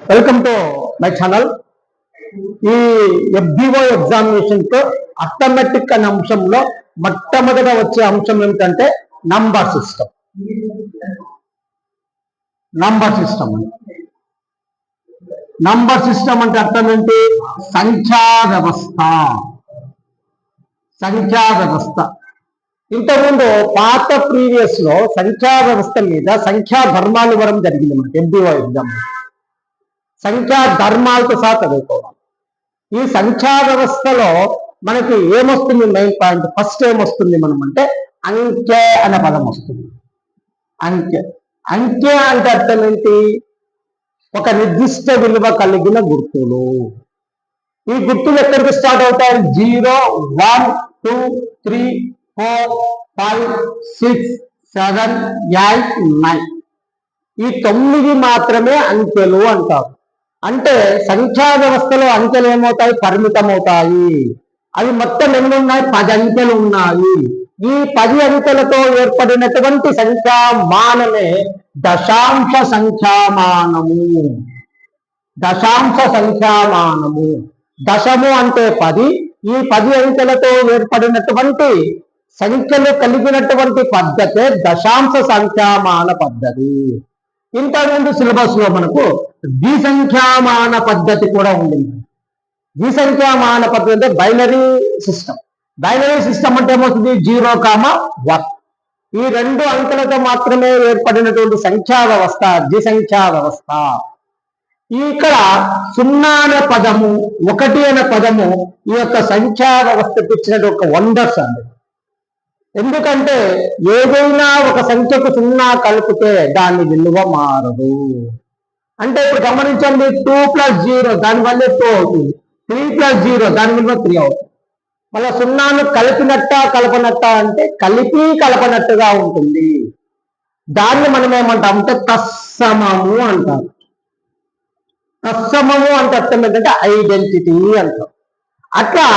Welcome to my channel. ఈ FBO examination తో arithmetic అనే అంశంలో మొట్టమొదట వచ్చే అంశం ఏమిటంటే నంబర్ సిస్టమ్. నంబర్ సిస్టమ్ అంటే అర్థం ఏంటి? సంఖ్యా వ్యవస్థ. ఇంతకుముందు పాత ప్రీవియస్ లో సంఖ్యా వ్యవస్థ మీద సంఖ్యా ధర్మాలు ఇవ్వడం జరిగింది మనకి ఎఫ్బిఓ ఎగ్జామ్. సంఖ్యా ధర్మాలతో సహా చదువుకోవాలి. ఈ సంఖ్యా వ్యవస్థలో మనకి ఏమొస్తుంది? మెయిన్ పాయింట్ ఫస్ట్ ఏమొస్తుంది మనం అంటే అంకె అనే పదం వస్తుంది. అంకె అంటే అర్థం ఏంటి? ఒక నిర్దిష్ట విలువ కలిగిన గుర్తులు. ఈ గుర్తులు ఎక్కడికి స్టార్ట్ అవుతాయి? 0, 1, 2, 3, 4, 5, 6, 7, 8, 9 ఈ 9 మాత్రమే అంకెలు అంటారు. అంటే సంఖ్యా వ్యవస్థలో అంకెలు ఏమవుతాయి? పరిమితమవుతాయి. అవి మొత్తం ఎన్ని ఉన్నాయి? 10 అంకెలు ఉన్నాయి. ఈ 10 అంకెలతో ఏర్పడినటువంటి సంఖ్యామానమే దశాంశ సంఖ్యామానము. దశము అంటే 10. ఈ 10 అంకెలతో ఏర్పడినటువంటి సంఖ్యలు కలిగినటువంటి పద్ధతే దశాంశ సంఖ్యామాన పద్ధతి. ఇంతకుముందు సిలబస్ లో మనకు ద్విసంఖ్యామాన పద్ధతి కూడా ఉండింది. ద్విసంఖ్యామాన పద్ధతి అంటే బైనరీ సిస్టమ్. బైనరీ సిస్టమ్ అంటే ఏమవుతుంది? 0, 1 ఈ 2 అంకెలతో మాత్రమే ఏర్పడినటువంటి సంఖ్యా వ్యవస్థ ద్విసంఖ్యా వ్యవస్థ. ఇక్కడ 0 అనే పదము 1 అనే పదము ఈ యొక్క సంఖ్యా వ్యవస్థకు ఇచ్చినటువంటి ఒక వండర్స్ అండి. ఎందుకంటే ఏదైనా ఒక సంఖ్యకు 0 కలిపితే దాని విలువ మారదు. అంటే ఇప్పుడు గమనించండి, 2 + 0 దాని వల్ల 2 అవుతుంది. 3 + 0 దాని విలువ 3 అవుతుంది. మళ్ళీ 0ను కలపనట్ట అంటే కలిపి కలపనట్టుగా ఉంటుంది. దాన్ని మనం ఏమంటాం అంటే తత్సమము అంటారు. తత్సమము అంటే అర్థం ఏంటంటే ఐడెంటిటీ అంటాం. అట్లా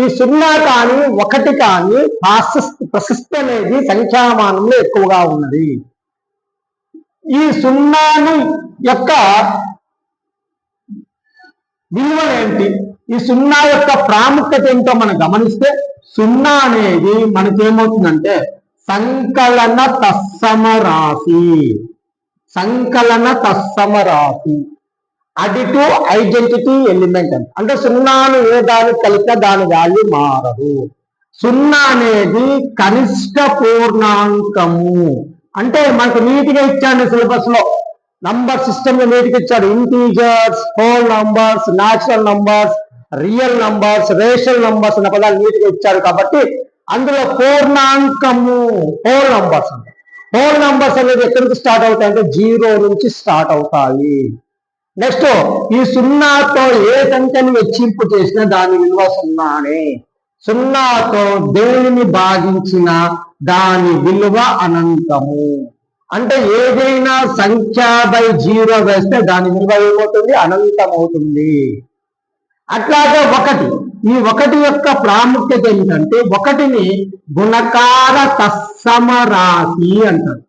ఈ 0 కానీ 1 కానీ ప్రశస్తి అనేది సంఖ్యామానంలో ఎక్కువగా ఉన్నది. ఈ 0 యొక్క విలువ ఏంటి? ఈ 0 యొక్క ప్రాముఖ్యత ఏంటో మనం గమనిస్తే 0 అనేది మనకేమవుతుందంటే సంకలన తత్సమ రాశి. అడిటివ్ ఐడెంటిటీ ఎలిమెంట్ అంటే 0ను ఏ దాని కలిపినా దాని వాల్యూ మారదు. 0 అనేది కనిష్ట పూర్ణాంకము. అంటే మనకు నీటిగా ఇచ్చాడు సిలబస్ లో, నంబర్ సిస్టమ్ లో నీటిగా ఇచ్చాడు. Integers, whole numbers, natural numbers, real numbers, rational numbers అనే పదాలు నీటిగా ఇచ్చాడు. కాబట్టి అందులో పూర్ణాంకము హోల్ నంబర్స్ అంటే హోల్ నంబర్స్ అనేది ఎక్కడి నుంచి స్టార్ట్ అవుతాయి అంటే 0 నుంచి స్టార్ట్ అవుతాయి. నెక్స్ట్ ఈ 0తో ఏ సంఖ్యను హెచ్చింపు చేసినా దాని విలువ 0నే. 0తో దేనిని భాగించిన దాని విలువ అనంతము. అంటే ఏదైనా సంఖ్య బై 0 వేస్తే దాని విలువ ఏమవుతుంది? అనంతం అవుతుంది. అట్లాగే 1 ఈ 1 యొక్క ప్రాముఖ్యత ఏంటంటే 1ని గుణకార తత్సమ రాశి అంటారు.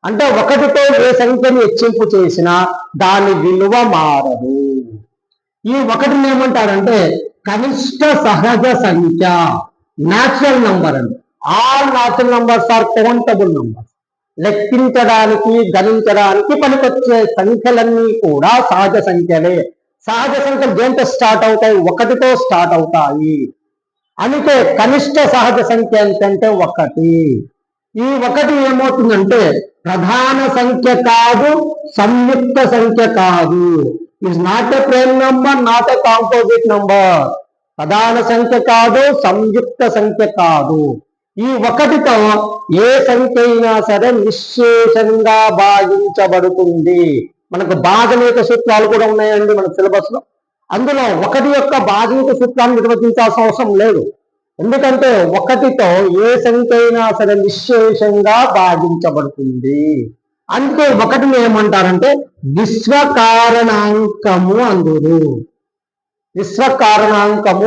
అంటే 1తో ఏ సంఖ్యను హెచ్చింపు చేసినా దాని విలువ మారదు. ఈ 1ని ఏమంటారంటే కనిష్ట సహజ సంఖ్య, న్యాచురల్ నంబర్ అండి. All natural numbers are countable numbers. లెక్కించడానికి గణించడానికి పనికొచ్చే సంఖ్యలన్నీ కూడా సహజ సంఖ్యలే. సహజ సంఖ్యలు దేంతో స్టార్ట్ అవుతాయి? 1తో స్టార్ట్ అవుతాయి. అందుకే కనిష్ట సహజ సంఖ్య ఎంతంటే 1. ఈ 1 ఏమవుతుందంటే ప్రధాన సంఖ్య కాదు, సంయుక్త సంఖ్య కాదు. It's not a prime number, not a composite number. ప్రధాన సంఖ్య కాదు, సంయుక్త సంఖ్య కాదు. ఈ 1తో ఏ సంఖ్య అయినా సరే నిశ్శేషంగా భాగించబడుతుంది. మనకు భాగనీయత సూత్రాలు కూడా ఉన్నాయండి మన సిలబస్ లో. అందులో 1 యొక్క భాగనీయత సూత్రాన్ని నిర్వచించాల్సిన అవసరం లేదు. ఎందుకంటే 1తో ఏ సంఖ్య అయినా సరే నిశ్శేషంగా భాగించబడుతుంది. అందుకే 1ని ఏమంటారంటే విశ్వకారణాంకము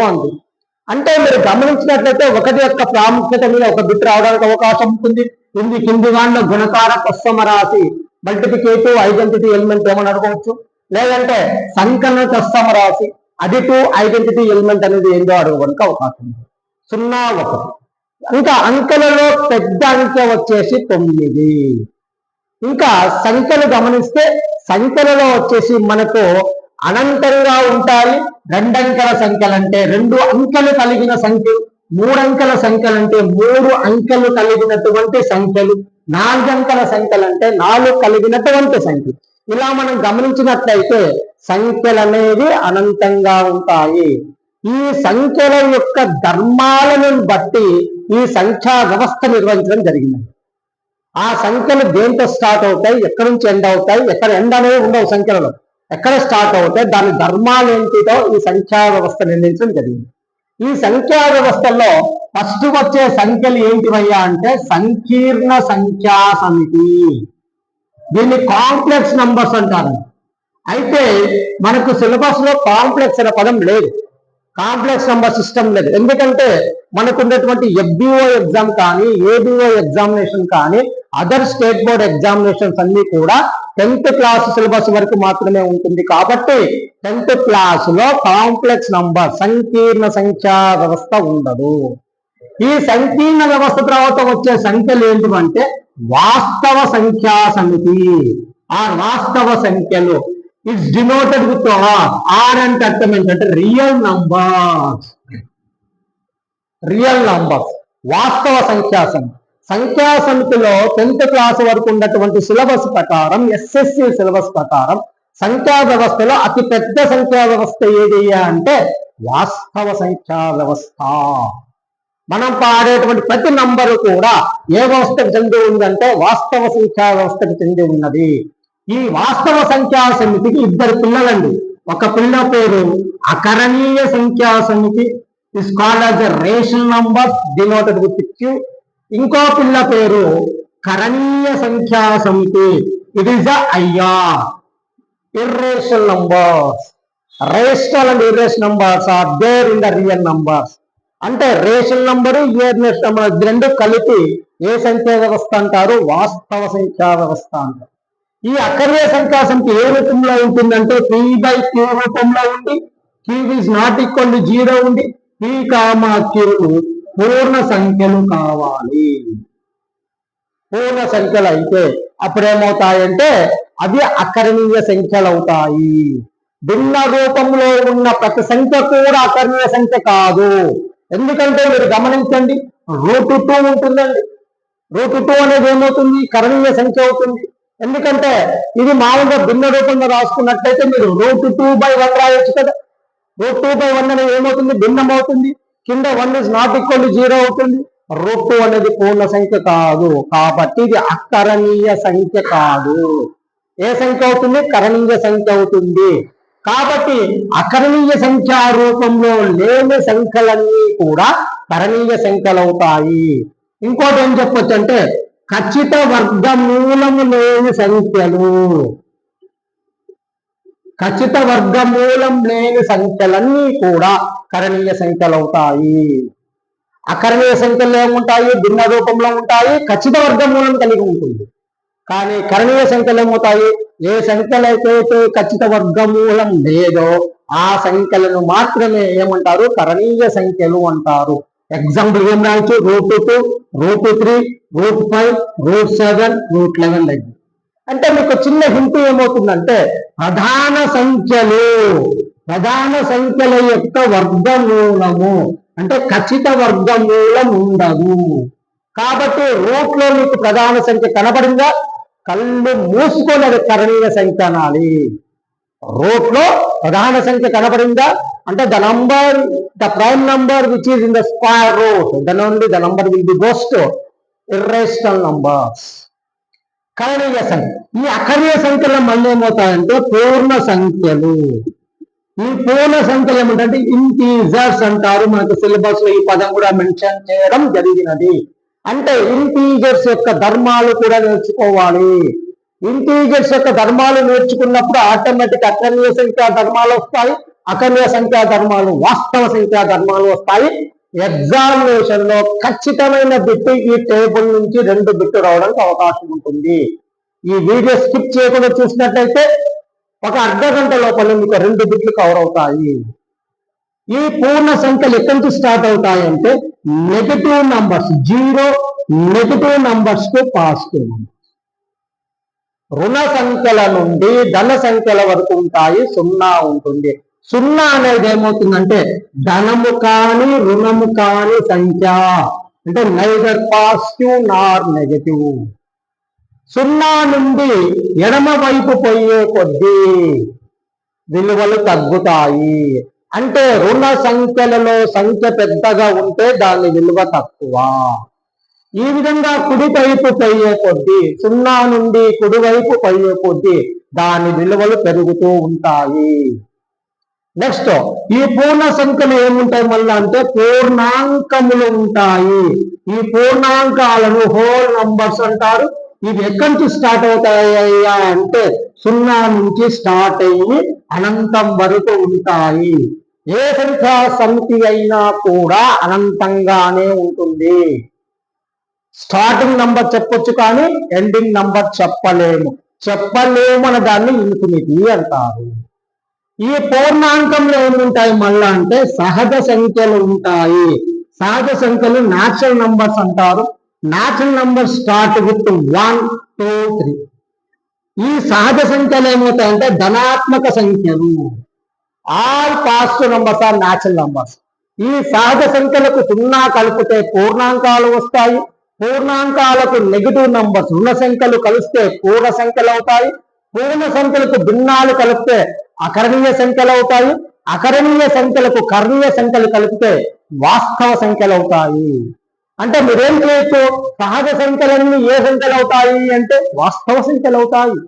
అందురు. అంటే మీరు గమనించినట్లయితే 1 యొక్క ప్రాముఖ్యత మీద ఒక బిట్ రావడానికి అవకాశం ఉంటుంది. కింది వాటిలో గుణకార తత్సమ రాశి మల్టిప్లికేటివ్ ఐడెంటిటీ ఎలిమెంట్ ఏమని అడగవచ్చు, లేదంటే సంకలన తత్సమ రాశి అడిటివ్ ఐడెంటిటీ ఎలిమెంట్ అనేది ఏందో అడగడానికి అవకాశం ఉంది. 0 1. ఇంకా అంకెలలో పెద్ద అంకె వచ్చేసి 9. ఇంకా సంఖ్యలు గమనిస్తే సంఖ్యలలో వచ్చేసి మనకు అనంతంగా ఉంటాయి. 2 అంకెల సంఖ్యలు అంటే 2 అంకెలు కలిగిన సంఖ్యలు, 3 అంకెల సంఖ్యలు అంటే 3 అంకెలు కలిగినటువంటి సంఖ్యలు, 4 అంకెల సంఖ్యలు అంటే 4 కలిగినటువంటి సంఖ్యలు. ఇలా మనం గమనించినట్లయితే సంఖ్యలు అనేవి అనంతంగా ఉంటాయి. ఈ సంఖ్యల యొక్క ధర్మాలను బట్టి ఈ సంఖ్యా వ్యవస్థ నిర్వహించడం జరిగింది. ఆ సంఖ్యలు దేంతో స్టార్ట్ అవుతాయి, ఎక్కడి నుంచి ఎండ్ అవుతాయి, ఎక్కడ ఎండ్ అనేవి ఉండవు సంఖ్యలలో, ఎక్కడ స్టార్ట్ అవుతాయి, దాని ధర్మాలు ఏంటిదో ఈ సంఖ్యా వ్యవస్థ నిర్ణయించడం జరిగింది. ఈ సంఖ్యా వ్యవస్థలో ఫస్ట్ వచ్చే సంఖ్యలు ఏంటివయ్యా అంటే సంకీర్ణ సంఖ్యా సమితి. దీన్ని కాంప్లెక్స్ నంబర్స్ అంటారు. అయితే మనకు సిలబస్ లో కాంప్లెక్స్ అనే పదం లేదు, కాంప్లెక్స్ నంబర్ సిస్టమ్ లేదు. ఎందుకంటే మనకు ఉన్నటువంటి FBO ఎగ్జామ్ కానీ, ABO ఎగ్జామినేషన్ కానీ, అదర్ స్టేట్ బోర్డ్ ఎగ్జామినేషన్స్ అన్ని కూడా 10th క్లాస్ సిలబస్ వరకు మాత్రమే ఉంటుంది. కాబట్టి 10th క్లాస్ లో కాంప్లెక్స్ నంబర్ సంకీర్ణ సంఖ్యా వ్యవస్థ ఉండదు. ఈ సంకీర్ణ వ్యవస్థ తర్వాత వచ్చే సంఖ్యలు ఏంటంటే వాస్తవ సంఖ్యా సమితి. ఆ వాస్తవ సంఖ్యలు ఇట్స్ డినోటెడ్ విత్ ఆర్ అంటే అర్థం ఏంటంటే రియల్ నంబర్స్. రియల్ నంబర్స్ వాస్తవ సంఖ్యా సమితి. సంఖ్యా సమితిలో 10th క్లాస్ వరకు ఉన్నటువంటి సిలబస్ ప్రకారం, SSC సిలబస్ ప్రకారం సంఖ్యా వ్యవస్థలో అతి పెద్ద సంఖ్యా వ్యవస్థ ఏది అంటే వాస్తవ సంఖ్యా వ్యవస్థ. మనం పాడేటువంటి ప్రతి నంబరు కూడా ఏ వ్యవస్థకు చెంది ఉందంటే వాస్తవ సంఖ్యా వ్యవస్థకు చెంది ఉన్నది. ఈ వాస్తవ సంఖ్యా సమితికి 2 పిల్లలండి. ఒక పిల్ల పేరు అకరణీయ సంఖ్యా సమితి, is called as rational numbers denoted with Q. ఇంకో పిల్ల పేరు కరణీయ సంఖ్యా సమితి, it is the IR, irrational numbers. Rational and irrational numbers are there in the real numbers. అంటే రేషనల్ నంబరు, ఇర్రేషనల్ నంబర్ రెండు కలిపి ఏ సంఖ్యా వ్యవస్థ అంటారు? వాస్తవ సంఖ్యా వ్యవస్థ అంటారు. ఈ అకర్ణీయ సంఖ్యా సమితి ఏ రూపంలో ఉంటుందంటే P/Q రూపంలో ఉండి, Q is not equal to 0 ఉండి, P, Q పూర్ణ సంఖ్యలు కావాలి. పూర్ణ సంఖ్యలు అయితే అప్పుడేమవుతాయంటే అవి అకరణీయ సంఖ్యలు అవుతాయి. భిన్న రూపంలో ఉన్న ప్రతి సంఖ్య కూడా అకరణీయ సంఖ్య కాదు. ఎందుకంటే మీరు గమనించండి, √2 ఉంటుందండి. √2 అనేది ఏమవుతుంది? కరణీయ సంఖ్య అవుతుంది. ఎందుకంటే ఇది మామూలుగా భిన్న రూపంలో రాసుకున్నట్లయితే మీరు √2/1 రాయొచ్చు కదా. √2/1 అనేది ఏమవుతుంది? భిన్నం అవుతుంది. కింద 1 is not equal to 0 అవుతుంది. √2 అనేది పూర్ణ సంఖ్య కాదు. కాబట్టి ఇది అకరణీయ సంఖ్య కాదు. ఏ సంఖ్య అవుతుంది? కరణీయ సంఖ్య అవుతుంది. కాబట్టి అకరణీయ సంఖ్యా రూపంలో లేని సంఖ్యలన్నీ కూడా కరణీయ సంఖ్యలు అవుతాయి. ఇంకోటి ఏం చెప్పొచ్చు అంటే ఖచ్చిత వర్గమూలము లేని సంఖ్యలు. ఖచ్చిత వర్గమూలం లేని సంఖ్యలన్నీ కూడా కరణీయ సంఖ్యలు అవుతాయి. అకరణీయ సంఖ్యలు ఏముంటాయి? భిన్న రూపంలో ఉంటాయి, ఖచ్చిత వర్గమూలం కలిగి ఉంటుంది. కానీ కరణీయ సంఖ్యలు ఏమవుతాయి? ఏ సంఖ్యలైతే ఖచ్చిత వర్గమూలం లేదో ఆ సంఖ్యలను మాత్రమే ఏమంటారు? కరణీయ సంఖ్యలు అంటారు. ఎగ్జాంపుల్ ఏం రాయొచ్చు? √2, √3, √5, √7, √11 లైక్. అంటే మీకు చిన్న హింట్ ఏమవుతుందంటే ప్రధాన సంఖ్యల యొక్క వర్గమూలము అంటే ఖచ్చిత వర్గమూలం ఉండదు. కాబట్టి రూట్లో మీకు ప్రధాన సంఖ్య కనబడిందా? కళ్ళు మూసుకొని అది కరణీయ సంఖ్య అనాలి. రూట్లో ప్రధాన సంఖ్య కనబడిందా అంటే the prime number which is in the square root, then only the number will be goes to irrational numbers. కరణీయ సంఖ్య. ఈ అకరణీయ సంఖ్యలో మళ్ళీ ఏమవుతాయంటే పూర్ణ సంఖ్యలు. ఈ పూర్ణ సంఖ్యలు ఏమిటంటే ఇంటీజర్స్ అంటారు. మనకు సిలబస్ లో ఈ పదం కూడా మెన్షన్ చేయడం జరిగినది. అంటే ఇంటీజర్స్ యొక్క ధర్మాలు కూడా నేర్చుకోవాలి. ఇంటీజర్స్ యొక్క ధర్మాలు నేర్చుకున్నప్పుడు ఆటోమేటిక్ అకరణీయ సంఖ్యా ధర్మాలు వస్తాయి, అకరణీయ సంఖ్యా ధర్మాలు, వాస్తవ సంఖ్యా ధర్మాలు వస్తాయి. ఎగ్జామినేషన్ లో ఖచ్చితమైన బిట్టు ఈ టేబుల్ నుంచి 2 బిట్టు రావడానికి అవకాశం ఉంటుంది. ఈ వీడియో స్కిప్ చేయకుండా చూసినట్లయితే ఒక అర్ధ గంట లోపల మీకు 2 బిట్లు కవర్ అవుతాయి. ఈ పూర్ణ సంఖ్యలు ఎక్కడి నుంచి స్టార్ట్ అవుతాయి అంటే negative numbers, 0 negative numbers to positive numbers. రుణ సంఖ్యల నుండి ధన సంఖ్యల వరకు ఉంటాయి, 0 ఉంటుంది. 0 అనేది ఏమవుతుందంటే ధనము కాని రుణము కాని సంఖ్య, అంటే నైదర్ పాజిటివ్ నార్ నెగటివ్. 0 నుండి ఎడమ వైపు పోయే కొద్దీ విలువలు తగ్గుతాయి. అంటే రుణ సంఖ్యలలో సంఖ్య పెద్దగా ఉంటే దాని విలువ తక్కువ. ఈ విధంగా కుడివైపు పోయే కొద్దీ, 0 నుండి కుడివైపు పోయే కొద్దీ దాని విలువలు పెరుగుతూ ఉంటాయి. నెక్స్ట్, ఈ పూర్ణ సంఖ్యలు ఏముంటాయి మళ్ళీ అంటే పూర్ణాంకములు ఉంటాయి. ఈ పూర్ణాంకాలను హోల్ నంబర్స్ అంటారు. ఇవి ఎక్కడి నుంచి స్టార్ట్ అవుతాయ్యా అంటే 0 నుంచి స్టార్ట్ అయ్యి అనంతం వరకు ఉంటాయి. ఏ సంఖ్యా సమితి అయినా కూడా అనంతంగానే ఉంటుంది. స్టార్టింగ్ నంబర్ చెప్పొచ్చు కానీ ఎండింగ్ నంబర్ చెప్పలేము. అనే దాన్ని ఇన్ఫినిటీ అంటారు. ఈ పూర్ణాంకంలో ఏముంటాయి మళ్ళా అంటే సహజ సంఖ్యలు ఉంటాయి. సహజ సంఖ్యలు న్యాచురల్ నంబర్స్ అంటారు. Natural number start with 1, 2, 3. ఈ సహజ సంఖ్యలు ఏమవుతాయంటే ధనాత్మక సంఖ్యలు. All positive numbers are natural numbers. ఈ సహజ సంఖ్యలకు 0 కలిపితే పూర్ణాంకాలు వస్తాయి. పూర్ణాంకాలకు నెగిటివ్ నంబర్స్ రుణ సంఖ్యలు కలిస్తే పూర్ణ సంఖ్యలు అవుతాయి. పూర్ణ సంఖ్యలకు భిన్నాలు కలిపితే అకరణీయ సంఖ్యలు అవుతాయి. అకరణీయ సంఖ్యలకు కర్ణీయ సంఖ్యలు కలిపితే వాస్తవ సంఖ్యలు అవుతాయి. అంటే మీరేం చేయొచ్చు, సహజ సంఖ్యలన్నీ ఏ సంఖ్యలు అవుతాయి అంటే వాస్తవ సంఖ్యలు అవుతాయి.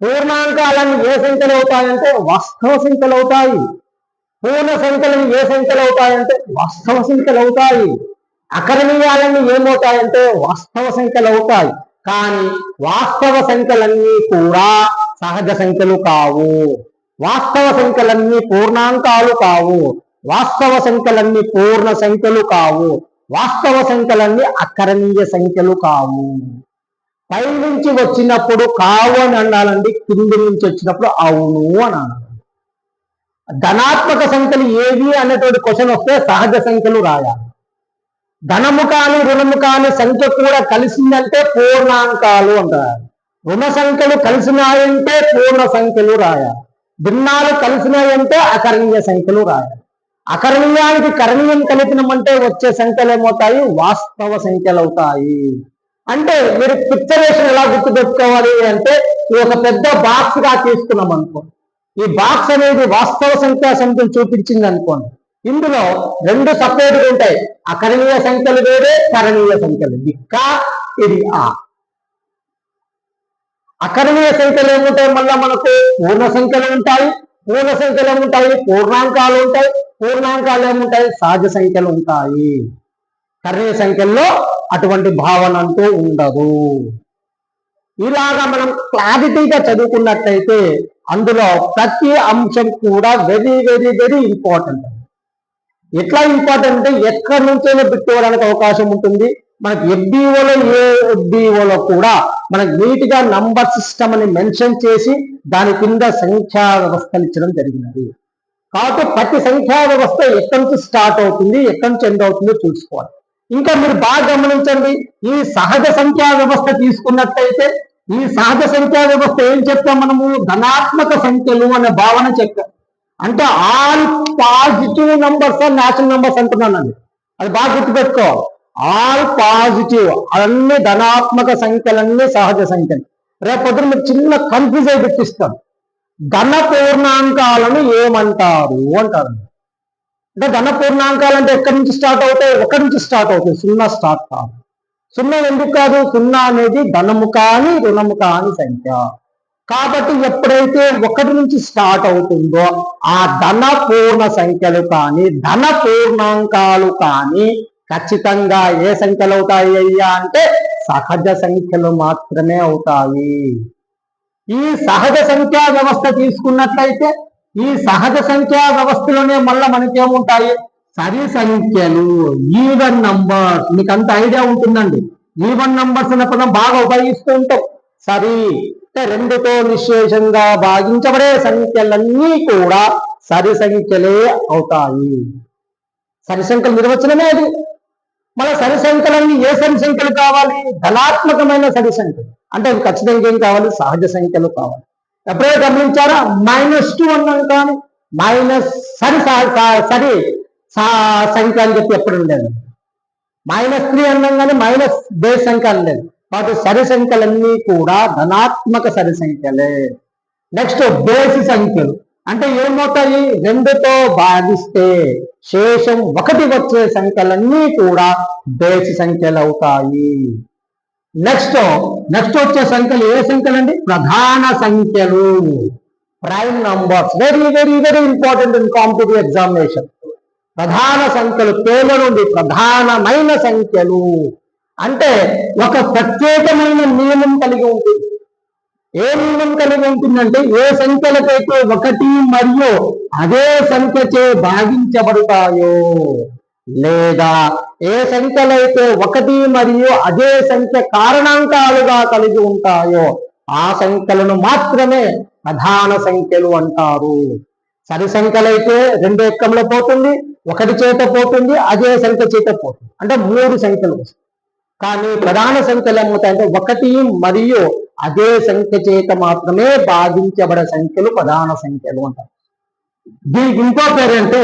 పూర్ణాంకాలన్నీ ఏ సంఖ్యలు అవుతాయంటే వాస్తవ సంఖ్యలు అవుతాయి. పూర్ణ సంఖ్యలను ఏ సంఖ్యలు అవుతాయంటే వాస్తవ సంఖ్యలు అవుతాయి. అకరణీయాలన్నీ ఏమవుతాయంటే వాస్తవ సంఖ్యలు అవుతాయి. కానీ వాస్తవ సంఖ్యలన్నీ కూడా సహజ సంఖ్యలు కావు. వాస్తవ సంఖ్యలన్నీ పూర్ణాంకాలు కావు. వాస్తవ సంఖ్యలన్నీ పూర్ణ సంఖ్యలు కావు. వాస్తవ సంఖ్యలన్నీ అకరణీయ సంఖ్యలు కావు. పై నుంచి వచ్చినప్పుడు కావు అని అనాలండి, కింది నుంచి వచ్చినప్పుడు అవును అని అనాలి. ధనాత్మక సంఖ్యలు ఏవి అనేటువంటి క్వశ్చన్ వస్తే సహజ సంఖ్యలు రాయాలి. ధనము కాని రుణము కాని సంఖ్య కూడా కలిసిందంటే పూర్ణాంకాలు అంటారు. రుణ సంఖ్యలు కలిసినాయంటే పూర్ణ సంఖ్యలు రాయాలి. భిన్నాలు కలిసినాయంటే అకరణీయ సంఖ్యలు రాయాలి. అకరణీయానికి కరణీయం కలిపినమంటే వచ్చే సంఖ్యలు ఏమవుతాయి, వాస్తవ సంఖ్యలు అవుతాయి. అంటే మీరు పిక్చరేషన్ ఎలా గుర్తుపెట్టుకోవాలి అంటే ఒక పెద్ద బాక్స్ గా తీసుకున్నాం అనుకో. ఈ బాక్స్ అనేది వాస్తవ సంఖ్యా సమితిని చూపించింది అనుకోండి. ఇందులో 2 సపరేట్గా ఉంటాయి. అకరణీయ సంఖ్యలు వేరే, కరణీయ సంఖ్యలు. ఇది క, ఇది ఆ. అకరణీయ సంఖ్యలు ఏముంటాయి మళ్ళా మనకు పూర్ణ సంఖ్యలు ఉంటాయి. పూర్ణ సంఖ్యలు ఏముంటాయి, పూర్ణాంకాలు ఉంటాయి. పూర్ణాంకాలు ఏముంటాయి, సహజ సంఖ్యలు ఉంటాయి. కరణీయ సంఖ్యల్లో అటువంటి భావన అంటూ ఉండదు. ఇలాగా మనం క్లారిటీగా చదువుకున్నట్లయితే అందులో ప్రతి అంశం కూడా వెరీ వెరీ వెరీ ఇంపార్టెంట్. ఎట్లా ఇంపార్టెంట్ అంటే ఎక్కడి నుంచైనా పెట్టుకోవడానికి అవకాశం ఉంటుంది. మనకి ఎఫ్డిఓలో ఎఫ్డిఓలో కూడా మనకు నీట్ గా నంబర్ సిస్టమ్ అని మెన్షన్ చేసి దాని కింద సంఖ్యా వ్యవస్థలు ఇచ్చడం జరిగినది. కాబట్టి ప్రతి సంఖ్యా వ్యవస్థ ఎక్కడి నుంచి స్టార్ట్ అవుతుంది, ఎక్కడి నుంచి ఎండ్ అవుతుందో చూసుకోవాలి. ఇంకా మీరు బాగా గమనించండి, ఈ సహజ సంఖ్యా వ్యవస్థ తీసుకున్నట్టయితే ఈ సహజ సంఖ్యా వ్యవస్థ ఏం చెప్తాం మనము, ధనాత్మక సంఖ్యలు అనే భావన చెప్తాం. అంటే all positive numbers natural numbers అంటున్నానండి, అది బాగా గుర్తుపెట్టుకోవాలి. ఆల్ పాజిటివ్ అన్ని ధనాత్మక సంఖ్యలన్నీ సహజ సంఖ్యలు. రేపొద్దున మీకు చిన్న కన్ఫ్యూజ్ అయి పెట్టిస్తాం. ధన పూర్ణాంకాలను ఏమంటారు అంటారు. అంటే ధన పూర్ణాంకాలు అంటే ఎక్కడి నుంచి స్టార్ట్ అవుతాయి, ఒకటి నుంచి స్టార్ట్ అవుతాయి, 0 స్టార్ట్ కాదు. 0 ఎందుకు కాదు, 0 అనేది ధనము కాని రుణము కాని సంఖ్య. కాబట్టి ఎప్పుడైతే 1 నుంచి స్టార్ట్ అవుతుందో ఆ ధన పూర్ణ సంఖ్యలు కానీ ధన పూర్ణాంకాలు కానీ ఖచ్చితంగా ఏ సంఖ్యలు అవుతాయి అయ్యా అంటే సహజ సంఖ్యలు మాత్రమే అవుతాయి. ఈ సహజ సంఖ్యా వ్యవస్థ తీసుకున్నట్లయితే ఈ సహజ సంఖ్యా వ్యవస్థలోనే మళ్ళీ మనకేముంటాయి, సరి సంఖ్యలు, ఈవెన్ నంబర్స్. మీకు అంత ఐడియా ఉంటుందండి. ఈవెన్ నంబర్స్ అనే పదం బాగా ఉపయోగిస్తూ ఉంటాం. సరి. రెండుతో నిశ్శేషంగా భాగించబడే సంఖ్యలన్నీ కూడా సరి సంఖ్యలే అవుతాయి. సరి సంఖ్యల నిర్వచనమే అది. మన సరి సంఖ్యలన్నీ ఏ సరి సంఖ్యలు కావాలి? ధనాత్మకమైన సరి సంఖ్యలు. అంటే అవి ఖచ్చితంగా ఏం కావాలి? సహజ సంఖ్యలు కావాలి. ఎప్పుడైనా గమనించారా? -2 అన్నాం కానీ మైనస్ సరి సరి సంఖ్య అని చెప్పి ఎప్పుడు ఉండేది. -3 అన్నాం కానీ మైనస్ బేస్ సంఖ్య అనలేదు. కాబట్టి సరి సంఖ్యలన్నీ కూడా ధనాత్మక సరి సంఖ్యలే. నెక్స్ట్ బేసి సంఖ్యలు అంటే ఏమవుతాయి? 2తో భాగిస్తే శేషం 1 వచ్చే సంఖ్యలన్నీ కూడా బేసి సంఖ్యలు అవుతాయి. నెక్స్ట్ వచ్చే సంఖ్యలు ఏ సంఖ్యలు అండి? ప్రధాన సంఖ్యలు, prime numbers. Very very very important in competitive examination. ప్రధాన సంఖ్యలు, పేర్ల నుండి ప్రధానమైన సంఖ్యలు అంటే ఒక ప్రత్యేకమైన నియమం కలిగి ఉంటుంది. ఏ నియమం కలిగి ఉంటుందంటే ఏ సంఖ్యలకైతే 1 మరియు అదే సంఖ్యచే భాగించబడతాయో, లేదా ఏ సంఖ్యలైతే 1 మరియు అదే సంఖ్య కారణాంకాలుగా కలిగి ఉంటాయో ఆ సంఖ్యలను మాత్రమే ప్రధాన సంఖ్యలు అంటారు. సరి సంఖ్యలైతే 2 ఎక్కంలో పోతుంది, 1 చేత పోతుంది, అదే సంఖ్య చేత పోతుంది, అంటే 3 సంఖ్యలు వస్తాయి. కానీ ప్రధాన సంఖ్యలు ఏమవుతాయంటే 1 మరియు అదే సంఖ్య చేత మాత్రమే భాగించబడే సంఖ్యలు ప్రధాన సంఖ్యలు అంటారు. దీనికి ఇంకో పేరంటే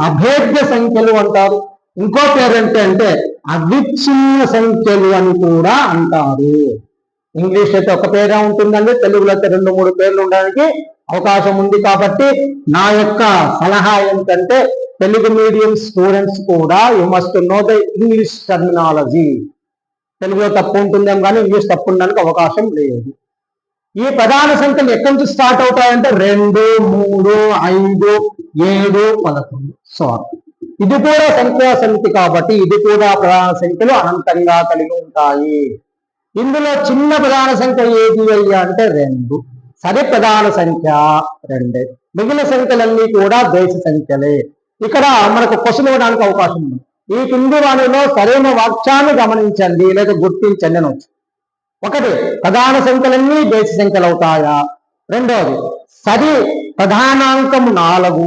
అభేద్య సంఖ్యలు అంటారు. ఇంకో పేరంటే అవిచ్ఛిన్న సంఖ్యలు అని కూడా అంటారు. ఇంగ్లీష్ అయితే ఒక పేరే ఉంటుందండి, తెలుగులో అయితే 2-3 పేర్లు ఉండడానికి అవకాశం ఉంది. కాబట్టి నా యొక్క సలహా ఏంటంటే తెలుగు మీడియం స్టూడెంట్స్ కూడా you must know the English terminology. తెలుగులో తప్పు ఉంటుందేమో కానీ ఇంగ్లీష్ తప్పు ఉండడానికి అవకాశం లేదు. ఈ ప్రధాన సంఖ్యలు ఎక్కడి నుంచి స్టార్ట్ అవుతాయంటే 2, 3, 5, 7, 11. సో ఇది కూడా సంఖ్యా సమితి కాబట్టి ఇది కూడా ప్రధాన సంఖ్యలు అనంతంగా కలిగి ఉంటాయి. ఇందులో చిన్న ప్రధాన సంఖ్య ఏది అయ్యా అంటే 2. సరి ప్రధాన సంఖ్య 2. మిగిలిన సంఖ్యలన్నీ కూడా బేసి సంఖ్యలే. ఇక్కడ మనకు క్వశ్చన్ ఇవ్వడానికి అవకాశం ఉంది. ఈ కింది వాటిలో సరైన వాక్యాన్ని గమనించండి లేదా గుర్తించండి అని వచ్చు. 1 ప్రధాన సంఖ్యలన్నీ బేసి సంఖ్యలు అవుతాయా? 2వది సరి ప్రధానాంకం 4.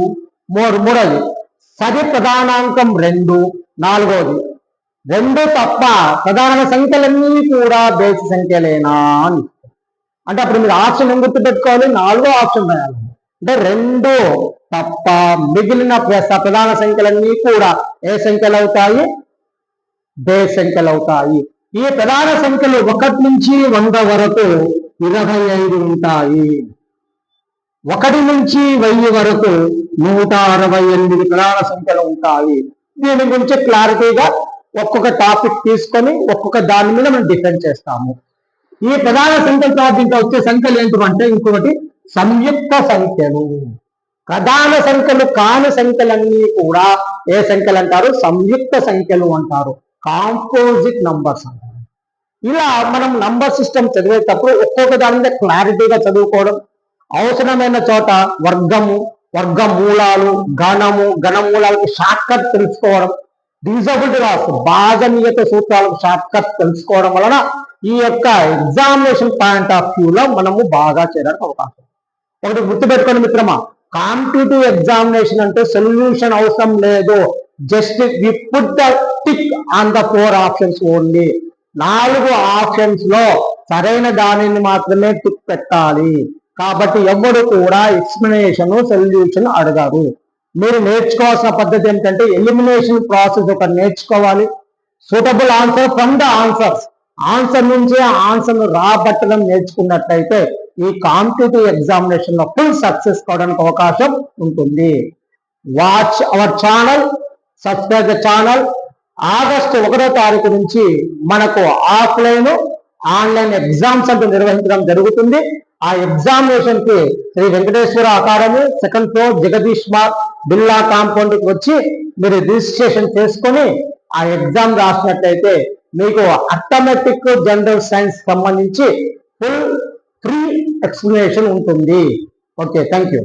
3వది సరి ప్రధానాంకం 2. 4వది 2 తప్ప ప్రధాన సంఖ్యలన్నీ కూడా బేసి సంఖ్యలేనా అని. అంటే అప్పుడు మీరు ఆప్షన్ ఏం గుర్తుపెట్టుకోవాలి? 4వ ఆప్షన్ రాయాలి. అంటే 2 తప్ప మిగిలిన ప్రధాన సంఖ్యలన్నీ కూడా ఏ సంఖ్యలు అవుతాయి? బేసి సంఖ్యలు అవుతాయి. ఈ ప్రధాన సంఖ్యలు 1 నుంచి 100 వరకు 25 ఉంటాయి. 1 నుంచి 1000 వరకు 168 ప్రధాన సంఖ్యలు ఉంటాయి. దీని గురించి క్లారిటీగా ఒక్కొక్క టాపిక్ తీసుకొని ఒక్కొక్క దాని మీద మనం డిఫెండ్ చేస్తాము. ఈ ప్రధాన సంఖ్యల తర్వాత ఇంకా వచ్చే సంఖ్యలు ఏంటంటే ఇంకొకటి సంయుక్త సంఖ్యలు. ప్రధాన సంఖ్యలు కాని సంఖ్యలన్నీ కూడా ఏ సంఖ్యలు అంటారు? సంయుక్త సంఖ్యలు అంటారు. కాంపోజిట్ నంబర్స్ అంటారు. ఇలా మనం నంబర్ సిస్టమ్ చదివేటప్పుడు ఒక్కొక్క దాని మీద క్లారిటీగా చదువుకోవడం, అవసరమైన చోట వర్గము, వర్గమూలాలు, గణమూలాలకు షార్ట్ కట్ తెలుసుకోవడం, డివిజబిలిటీ లాస్ భాజనీయత సూత్రాలకు షార్ట్ కట్ తెలుసుకోవడం వలన ఈ యొక్క ఎగ్జామినేషన్ పాయింట్ ఆఫ్ వ్యూలో మనము బాగా చేయడానికి అవకాశం. ఒకటి గుర్తుపెట్టుకోండి మిత్రమా, కాంపిటేటివ్ ఎగ్జామినేషన్ అంటే సొల్యూషన్ అవసరం లేదు. Just we put the tick on the 4 options only. 4 options లో సరైన దానిని మాత్రమే టిక్ పెట్టాలి. కాబట్టి ఎవరు కూడా ఎక్స్ప్లెనేషన్ సొల్యూషన్ అడగారు. మీరు నేర్చుకోవాల్సిన పద్ధతి ఏంటంటే ఎలిమినేషన్ ప్రాసెస్ ఒకటి నేర్చుకోవాలి. Suitable answer from the answers, answer నుంచి ఆన్సర్ రాబట్టడం నేర్చుకున్నట్లయితే ఈ కాంపిటేటివ్ ఎగ్జామినేషన్ లో ఫుల్ సక్సెస్ కావడానికి అవకాశం ఉంటుంది. Watch our channel, subscribe the channel. August 1వ తారీఖు నుంచి మనకు ఆఫ్లైన్, ఆన్లైన్ ఎగ్జామ్స్ అంటూ నిర్వహించడం జరుగుతుంది. ఆ ఎగ్జామినేషన్ కి Shri Venkateswara academy 2nd floor Jagadish Marg Birla compound కి వచ్చి మీరు రిజిస్ట్రేషన్ చేసుకొని ఆ ఎగ్జామ్ రాసినట్లయితే మీకు అర్థమెటిక్, జనరల్ సైన్స్ సంబంధించి ఫుల్ ఫ్రీ ఎక్స్ప్లెనేషన్ ఉంటుంది. Okay, thank you.